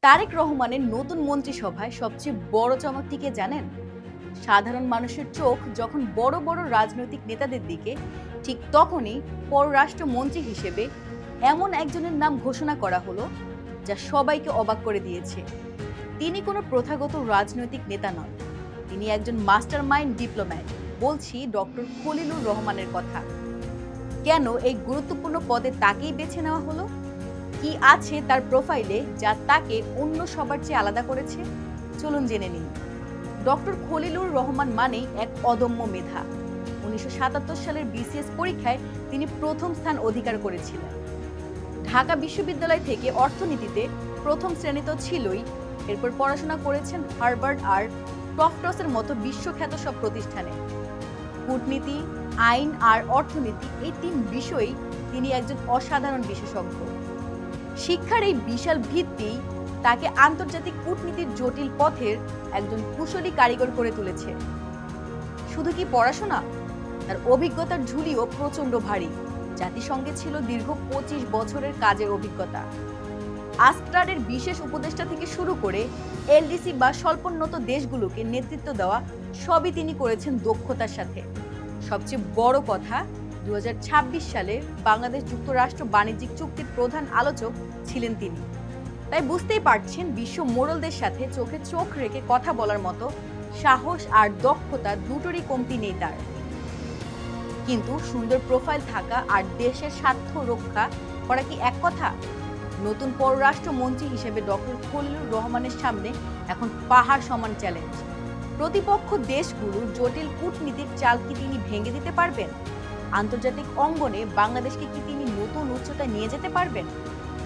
তারেক রহমানের নতুন মন্ত্রিসভায় সবচেয়ে বড় চমকটি কে জানেন? সাধারণ মানুষের চোখ যখন বড় বড় রাজনৈতিক নেতাদের দিকে, ঠিক তখনই পররাষ্ট্রমন্ত্রী হিসেবে এমন একজনের নাম ঘোষণা করা হলো যা সবাইকে অবাক করে দিয়েছে। তিনি কোনো প্রথাগত রাজনৈতিক নেতা নন, তিনি একজন মাস্টার মাইন্ড ডিপ্লোম্যাট। বলছি ডক্টর খলিলুর রহমানের কথা। কেন এই গুরুত্বপূর্ণ পদে তাকেই বেছে নেওয়া হলো? কি আছে তার প্রোফাইলে যা তাকে অন্য সবার চেয়ে আলাদা করেছে? চলুন জেনে নিন। ডক্টর খলিলুর রহমান মানেই এক অদম্য মেধা। 1977 সালের বিসিএস পরীক্ষায় তিনি প্রথম স্থান অধিকার করেছিলেন। ঢাকা বিশ্ববিদ্যালয় থেকে অর্থনীতিতে প্রথম শ্রেণী তো ছিলই, এরপর পড়াশোনা করেছেন হার্ভার্ড আর টফটসের মতো বিশ্বখ্যাত সব প্রতিষ্ঠানে। কূটনীতি, আইন আর অর্থনীতি এই তিন বিষয়েই তিনি একজন অসাধারণ বিশেষজ্ঞ। শিক্ষার এই বিশাল ভিত্তি তাকে আন্তর্জাতিক কূটনীতির জটিল পথের একজন কুশলী কারিগর করে তুলেছে। শুধু কি পড়াশোনা, তার অভিজ্ঞতার ঝুলিও প্রচন্ড ভারী। জাতিসংঘে ছিল দীর্ঘ 25 বছরের কাজের অভিজ্ঞতা। আসট্রারের বিশেষ উপদেষ্টা থেকে শুরু করে এলডিসি বা স্বল্পোন্নত দেশগুলোকে নেতৃত্ব দেওয়া সবই তিনি করেছেন দক্ষতার সাথে। সবচেয়ে বড় কথা, 2026 সালে বাংলাদেশ যুক্তরাষ্ট্র বাণিজ্যিক চুক্তির প্রধান আলোচক ছিলেন তিনি। তাই বুঝতেই পারছেন বিশ্ব মোড়লদের সাথে চোখে চোখ রেখে কথা বলার মতো সাহস আর দক্ষতা দুটোরই কমতি নেই তার। কিন্তু সুন্দর প্রোফাইল থাকা আর দেশের স্বার্থ রক্ষা করা কি এক কথা? নতুন পররাষ্ট্রমন্ত্রী হিসেবে ডক্টর খলিলুর রহমানের সামনে এখন পাহাড় সমান চ্যালেঞ্জ। প্রতিপক্ষ দেশগুলোর জটিল কূটনীতির চাল কি তিনি ভেঙে দিতে পারবেন? আন্তর্জাতিক অঙ্গনে বাংলাদেশকে কি তিনি নতুন উচ্চতায় নিয়ে যেতে পারবেন?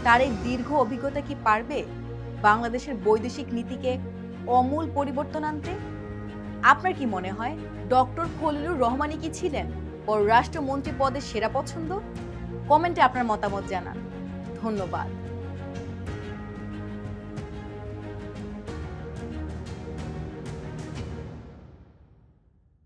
তার এই দীর্ঘ অভিজ্ঞতা কি পারবে বাংলাদেশের বৈদেশিক নীতিকে আমূল পরিবর্তন আনতে? আপনার কি মনে হয়, ডক্টর খলিলুর রহমানই কি ছিলেন পররাষ্ট্রমন্ত্রী পদের সেরা পছন্দ? কমেন্টে আপনার মতামত জানান। ধন্যবাদ।